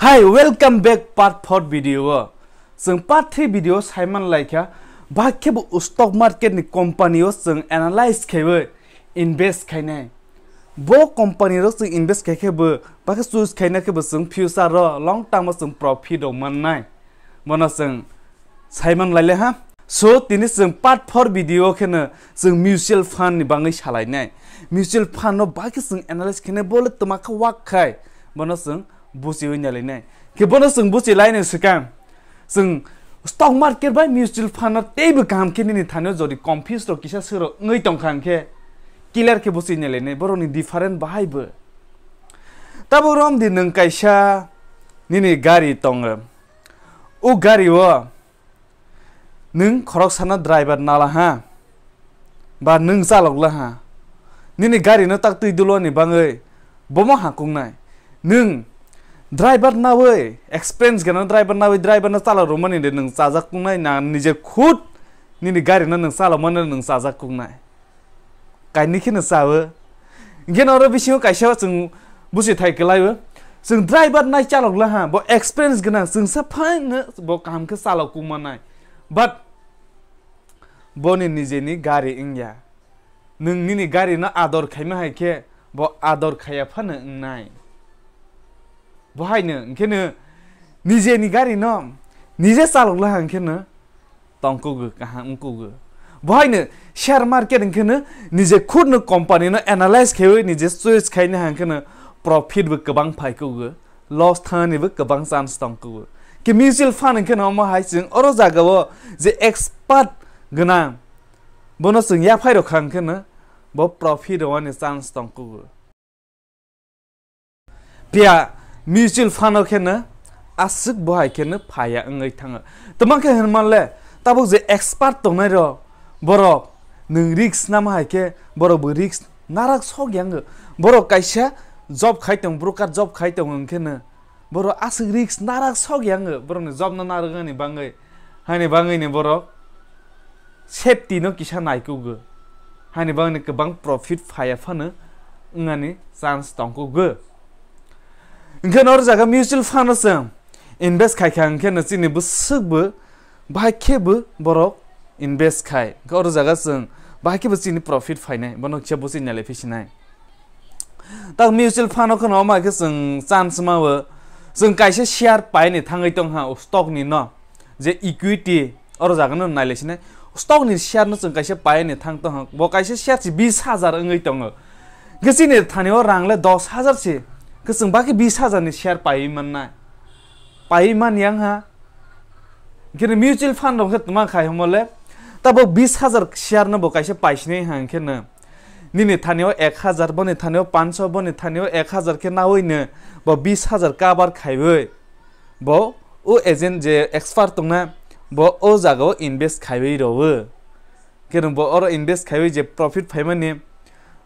Hi, welcome back part 4 video. Sing part 3 video Simon like ya. Bakhe bu stock market ni company o sing analyze khebe invest khainai. Bo company ro sing invest khebe bakhe choose khaina khebe sing future ro long term sing profit o mannai. Mono sing Simon laile ha. So tini sing part 4 video khene sing mutual fund ni bangai salai nai. Mutual fund no bakhe sing analyze khene bole tuma kha wak khai. Mono sing bochiwi nyalai nai. Ke bono sing bochi lai ne sikam. Sing stock market by mutual fund na tebe kaham kini ni thano jodi confuse ro kisa sero ngai tong khang ke clear ke bochi nyalai nai boro ni different bahai bo. Tabo rom di nang kaisa nini gari tong. O gari wo nung khorok sana driver nala ha. Ba nung salok la ha. Nini gari no tak tui dulo ni bangai. Bomo hakung nai. Nung driver na we experience gana driver na we driver na sala romani de nung sajak kunai na nije khud nini gari na nung sala man nung sajak kunai kai ni khina sawe gen oro bisio kaisa sung busi thai kelai we sung driver na chalok la ha bo experience gana sung sa phai bo kam ke sala kumanai but boni nije ni gari ingya nung nini gari na ador khaima hai ke bo ador khaya phana nai Bohai ne, kene nije ni gari no, nije salok lah kene tongko ge kaham ko ge. Bohai ne share market kene nije khud ne company no analyze khewe nije choice khaine han kene profit be kabang phai ko ge, loss thani be kabang chance tongko ge. Ke mutual fund kene ma hai sing oro jaga bo je expert gana bono sing ya phai ro khang kene bo profit one chance tongko ge. Pia mutual fund kena asuk bohai kena phaya ngai thanga tamang ke hanmalle tabo je expert tongnai ro boro nung risk nam hai ke boro bu risk narak sok yang boro kaisa job khai tong broker job khai tong kena boro asuk risk narak sok yang boro ne job na naragani bangai hani bangai ne boro safety no kisa nai ku ge hani bangai ne kabang profit phaya phana ngani chance tongko ge Ngen or jaga mutual fund asam invest khai khang ke na chini bu suk bu bai ke bu borok invest khai or jaga sung bai ke bu chini profit phainai bono che bu chini le phisinai ta mutual fund ko no ma ke sung chance ma wo sung kaisa share pai ni thangai tong ha stock ni no je equity or jaga no nai le sinai stock ni share no sung kaisa pai ni thang tong ha bo kaisa share chi 20000 ngai tong ge chini thani o rang le 10000 chi Keseng baki 20,000 ni share pai mannai pai man yang ha kene mutual fund ro khet ma khai homole tabo 20,000 share no bo kaise paisne hang kene nini thanio 1000 boni thanio 500 boni thanio 1000 ke na hoine bo 20,000 ka bar khaibe bo o agent je expert tongna bo o jago invest khaibe ro kene bo oro invest khaibe je profit phaimani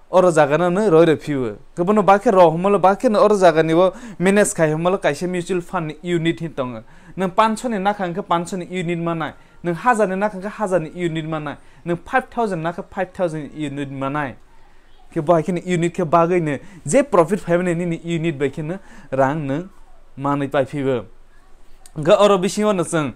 Oro jaga na no roi fiu kebono bakhe ro homolo bakhe no oro jaga ni bo manage khai homolo kaise mutual fund unit hi tong nang 500 ni nakhang ke 500 ni unit manai nang 1000 ni nakhang ke 1000 ni unit manai nang 5000 nakha 5000 unit manai ke bakhe ni unit ke bagai ne je profit family ni unit bakhe ne rang nang manai pai fiu ga oro bisio no sing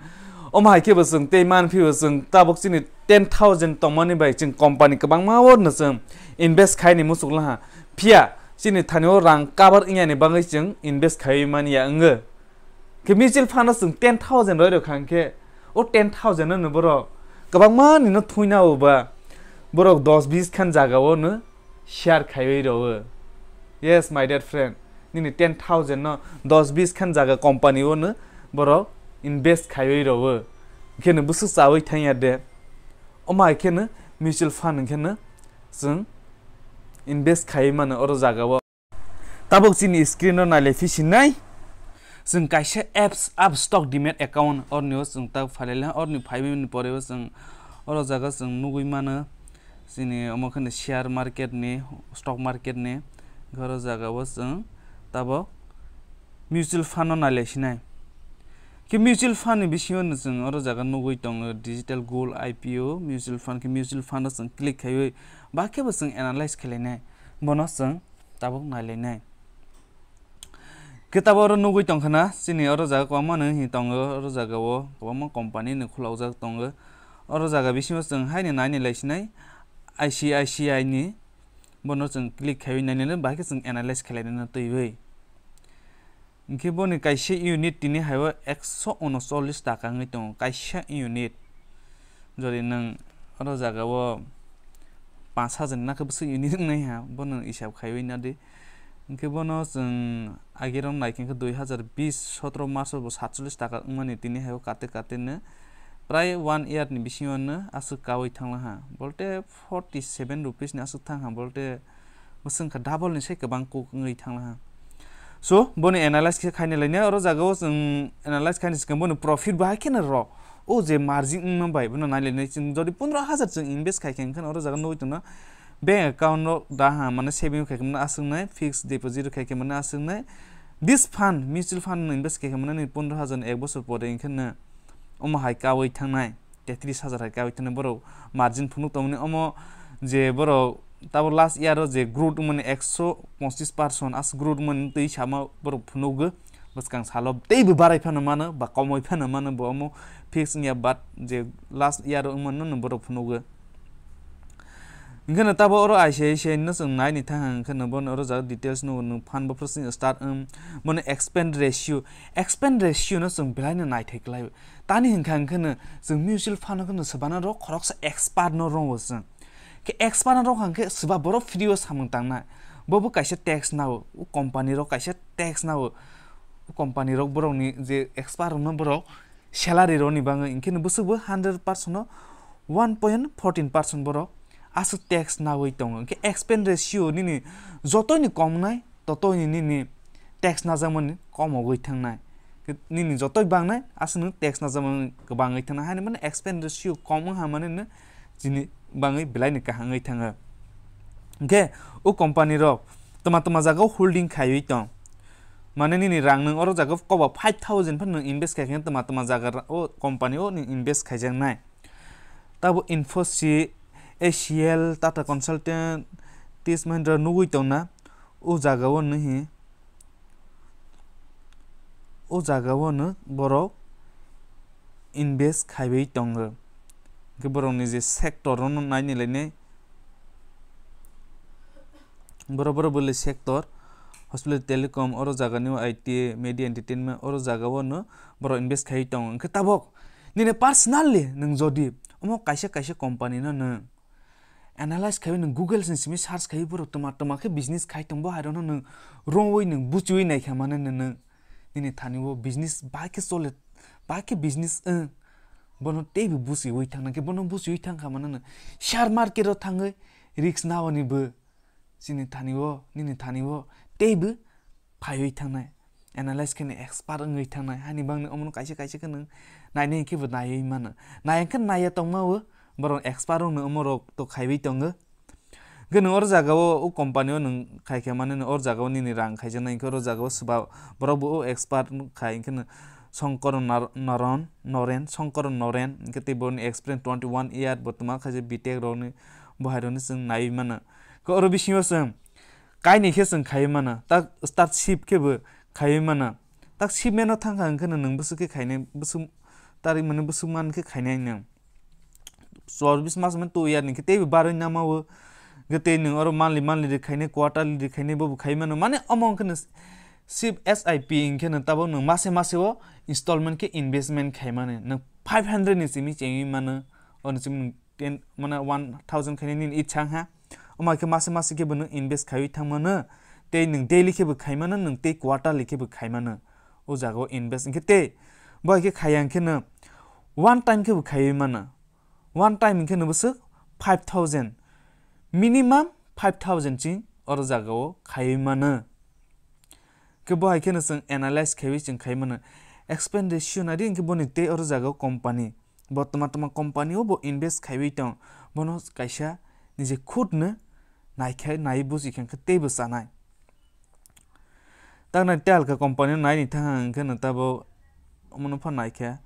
omai ke basung te man fiu sung tabok chini 10,000 tongmani bai ching company kabang mawo no sing invest khai ni musuk la phia chini thanio rang cover ingya ni bangai ching invest khai mani ya nge ke mutual fund sung 10,000 roi ro khang ke o 10,000 no boro kabang man ni no thuina oba boro 10 20 khan jaga o no share khai ro yes my dear friend ni 10,000 no 10 20 khan jaga company o no boro invest khai ro kene busu sawai thanya de omai kene mutual fund kene sung invest khai man oro jaga wo tabok chini screen no nale fisinai sung kaisa apps up stock demet account or news sung ta phalela or ni 5 minute pore sung oro jaga sung nugui mana chini omokhane share market ni stock market ni garo jaga wo sung tabo mutual fund no nale sinai ke mutual fund ni bisio no sung oro jaga nugui tong digital gold IPO mutual fund ke mutual fund sung click khai ba ke ba sung analyze khelene bono sung tabok nai lenai Kita baru nunggu tong kana sini orang jaga kau mana nih tong orang jaga wo kau mana company nih kulau jaga tong orang jaga bisi mas tong hai nih nai nih lagi nih ICICI nih bono tong klik kau nih nih bahkan tong analyze kalian nih twiwi Mungkin bono kaisa unit ini hawa 139 taka ngai tong kaisa unit jadi nang orang jaga wo 5,000 nak besu unit nih ha bono isap kau nih nade Mungkin bono tong agiron naikin ke 2020 17 Maret 47 taka umani tini hayo kate ne pray 1 year ni bisingon ne asu kawai thangla ha bolte 47 rupees ni asu thang ha bolte busung ka double ni sai kabang ko ngai thangla ha so boni analyze ke khaine laine oro jago जों analyze khaine sikam boni profit ba ke na ro o je margin न bai bono nai laine जों जदि 15000 जों invest खाइखेन खन oro jago noi tuna bank account no da ha mane saving खाइखेन asung fixed deposit खाइखेन mane asung This fund, mutual fund invest ke kemana ni 15,000 ek bosor pore ingkhen na omo hai kawai thangnai 33,000 hai kawai thangnai boro margin phunuk tomni omo je boro tabo last year je growth mane 125% as growth mane tei sama boro phunugo baskang salo tei bu barai phana mana ba komoi phana mana bo omo fix nya bat je last year mane no boro phunugo Ingkana tabo oro ICICI no जों nai ni thang khana bon oro ja details no fan bo processing start mon expand ratio no जों belai na nai theklai tani hingkhang khana जों mutual fund no sabana ro khorok sa expert no rong was ke expert no hangke suba boro video samung tangna bobo kaisa tax nawo u company ro kaisa tax nawo u company ro borong ni je expert no borok salary ro ni bang ingkene busubo 100% no 1.14% borok asu tax na wei tong ke expense ratio ni joto ni kom nai toto ni tax na jamon kom wei thang nai ke ni joto bang nai asu tax na jamon bang ngai thang ha ni man expense ratio kom ha man ne jini bangai belai ni ka hangai thang ke o company ro toma jaga holding khai wei tong mane ni rang nang oro jaga ko 5000 phan nang invest khai khen toma jaga o company o ni invest khai jang nai tabo Infosys ACL Tata Consultant tis Mahindra nugui tona o jaga wo nahi o jaga wo no borok invest khaibai tongo ke borok ni je sector no nai ni lene boro bole sector hospital telecom oro jaga ni IT media entertainment oro jaga wo no borok invest khai tong ke tabok ni personally nang jodi omo kaisa company no analyze khai nang Google sin simi search khai boro toma ke business khai tongbo I don't know nang wrongway nang bochiwi nai kha mane nang ni thani wo business ba ke solid ba ke business bono te bu busi wi thang ke bono busi wi thang kha mane share market ro thangai risk na woni bu sini thani wo te bu phai wi thang nai analyze ke expert ngai thang nai hani bang omo kaisa ke nang nai ne ke bu nai mana nai kan nai ya tong ma wo Baron expert no umoro to khaibi tongo gen or jaga o company no khai khe mane or jaga ni rang khai jana inko or jaga suba borobu o expert khai inken Shankar Noren inkete bon experience 21 year botuma khaje BTech ro ni bahai ro ni sing nai mana ko or bisimo sing kai ni khe sing khai mana tak start ship ke bu khai mana tak ship meno thang khang khen nang busu ke khaine busu tari mane busu man ke khaine nang Service mas men 2 year ni kete baro nama wo gete ni oro manli de khaine quarterly de khaine bo khai mano mane among kan SIP SIP inken tabo no mase wo installment ke investment khai mane na 500 ni simi chengi mana on sim 10 mana 1000 khaine ni ichang ha oma ke mase ke bano invest khai thang mana te ning daily ke bo khai mana ning te quarterly ke bo khai mana o jago invest kete boy ke khayang ke na one time ke bo khai mana One time in can 5,000 minimum 5,000 ching or jago khaimana ke bo hai ken sang analyze khawi ching khaimana expenditure na din ke boni te or jago company botoma company o bo invest khawi tong bono kaisa nije khud na nai khai nai busi khan ke te bu sanai tang na tel ka company nai ni thang ken ta bo mono pha nai kha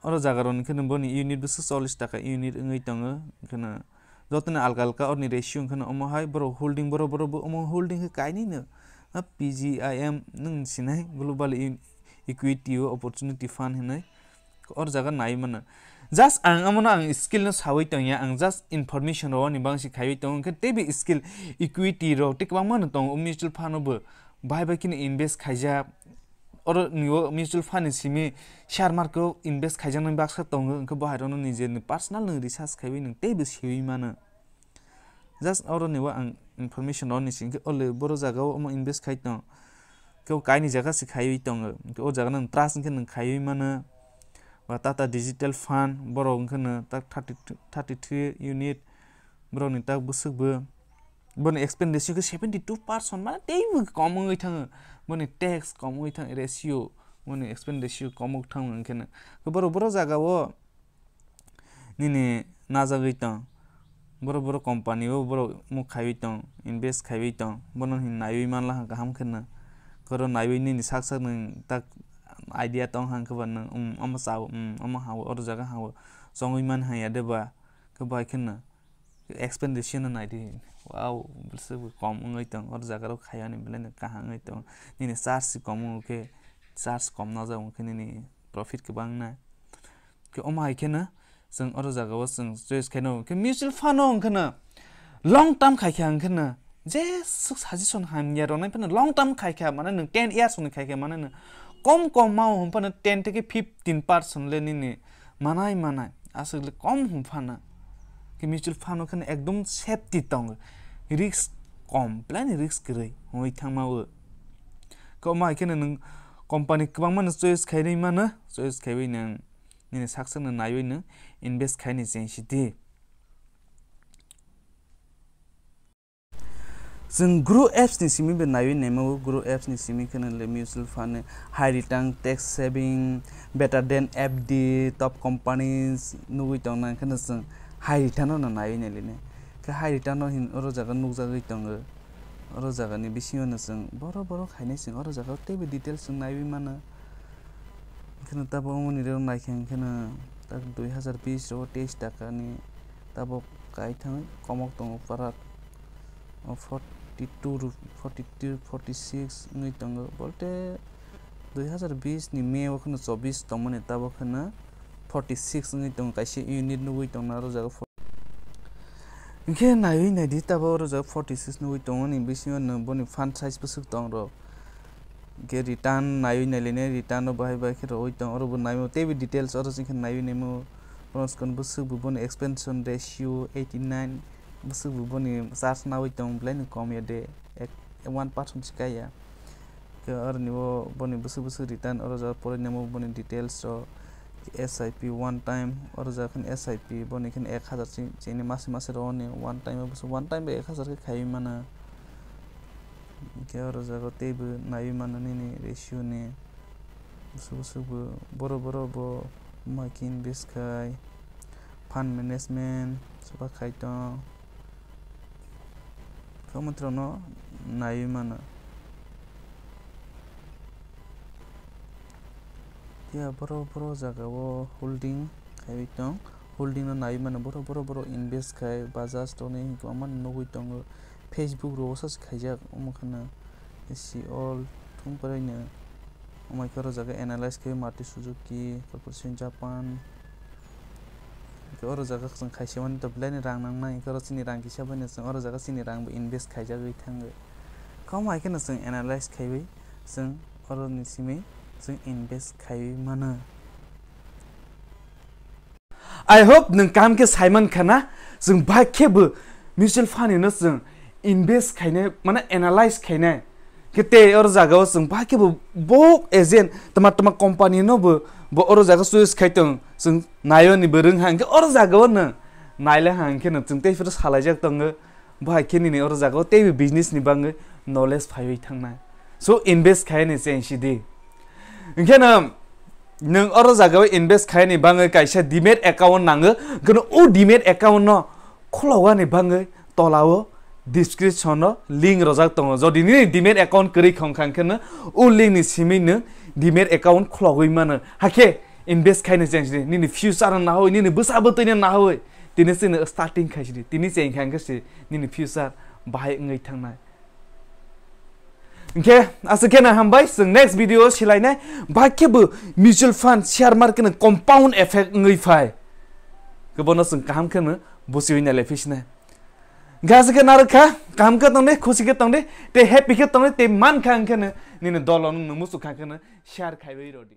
Oro jagaron kene boni unit busu 40 taka unit ngai tongo kene jotna algal ka orni ratio kene omo hai boro holding boro omo holding ke kaini ne PGIM nung sinai global equity opportunity fund hinai or jaga nai mana just ang amona ang skill na sawi tong ya ang just information ro ni bang si khai tong ke tebi skill equity ro te kwang man tong mutual fund bo bai bai kin invest khaija or niwo mutual fund ni simi share market invest khaija nang baksa tong ke bahai ro ni je ni personal ni research khai nang tebi siwi mana just or niwo ang information ro ni sing ke ole boro jaga o invest khai tong ke kai ni jaga si khai tong ke o jaga nang trust ke nang khai mana Tata digital fund borong kena tak 33 unit borong ni tak busuk be bon expenditure ke 72% mana teibu komong thang bon tax komong thang ratio bon expenditure komong thang kena ke boro jaga wo nini najagai tang boro company wo boro mu khai tang invest khai tang bon hin nai manla kaham kena koro nai ni saksa nang tak idea tong hang ke ban ama saw ama hawo or jaga hawo songoi man ha ya deba ke bai kena expenditure na idea wow bulse kom ngai tong or jaga ro khaya ni blen ka ngai tong ni charge kom ke charge kom na jaw ke ni profit ke bang na ke oma kena sing or jaga wa sing choice keno ke mutual fund ong kena long term khai khang kena je suggestion ham ya ro nai pen long term khai kha mana 10 years on khai kha mana कम माव हमफाना 10 থেকে 15% लेनी ने मनाई असले कम हमफाना कि mutual fund खन एकदम safety तंग रिस्क कम प्लान रिस्क गरै होय थांमाव कमा केन नों कंपनी गोबां मन चॉइस खाइनै माने चॉइस खाइबै नों नि सक्सेस नायबै नों इनभेस्ट खाइनै जेंसिदि जों ग्रो एप्स नि सिमी बे नायबै नेमो ग्रो एप्स नि सिमी खन ले mutual fund high return tax saving better than FD top companies नुगै तंग खन जों हाई रिटर्न न नायबै नेलिने के हाई रिटर्न हिन अरो जागा नुगजागै तंग अरो जागा नि बिसिङो न जों बरो खाइनै सिं अरो जागा टेबे डिटेल्स जों नायबै माने खन तब मनि रे नायखें खन तक 2020 रो 23 टाका नि तब काइ थाङै कमक तंग पारा 42 46 ngai tang bolte 2020 ni me wakna 24 tongmane ta wakna 46 ngai tong kaisi unit nugui tong na ro jaga nke nai nai di ta ro jaga 46 nugui tong ni bisingo no boni fund size busuk tong ro ge return nai nai lene return no bai bai ke ro oi tong ro bo nai mo tebi details ro sing nai ne mo pros kon busuk bu bon expansion ratio 89 busuk bu boni charge na oi tong plan kom ya de 1% sikaya ke ar ni wo boni busuk return or ja pore nemo boni details so SIP one time or ja kan SIP boni kan 1000 chini mas ro ne one time busuk one time be 1000 ke khai mana ke or ja ko te bu nai mana ni ratio ne busuk boro bo makin biskai fund management soba khai to kamu no nai mana ya boro jaga wo holding khai tong holding no nai mana boro invest khai bajaj to ne kaman nogui tong Facebook ro sas khaija omkhana si all thum parai ne omai karo jaga analyze khai Maruti Suzuki corporation Japan और जगह जों खायसे माने दब्लायनि रां नांनाय करो सिनि रां हिसाबैनो जों और जगह सिनि रां इनभेस्ट खायजागै थाङो कम आइखनो जों एनालाइज खायबै जों और निसिमै जों इनभेस्ट खायबै माने आई होप नों काम के साइमन खाना जों बाखेबो म्यूचुअल फंड नो जों इनभेस्ट खायने माने एनालाइज खायने केते और जगह जों बाखेबो बक एजेंट तमा कंपनी नो बो और जगह सुइस खायतों जों नायो नि बरों हांके और जगह न नायले हांके न जों तेफोर सालायजाक दङ बाहाय केनि और जगह तेबे बिजनेस नि बाङै नलेज फायबै थांना सो इनभेस्ट खायने जेंसिदि ओंखायनो नों और जगह इनभेस्ट खायने बाङै कायसा डिमेट अकाउंट नाङो गनो ओ डिमेट अकाउंट न खलावानि बाङै तलावो डिस्क्रिप्शन लिंक रजाक दङ जदि नि डिमेट अकाउंट करै खंखांखनो ओ लिंक नि सिमैनो डिमेट अकाउंट खलावै माने हाके इनभेस्ट खायने जेंसिदि नि फ्यूचर ना होय नि बोसाबोतैनो ना होय दिनैसो स्टार्टिं खायसिदि दिनै जेंखांगोसि नि फ्यूचर बाहाय ngै थांनाय hwnkhe asukena hambai जों next video silainai baikebo mutual fund share market ni compound effect ngui phai gobono जों kaham khano bochiwi na lefisne Gasa naraka kaham ka tongde khushi ka tongde te happy ka tongde te man khang khane ni dolon musu khang khane share khaibai rodi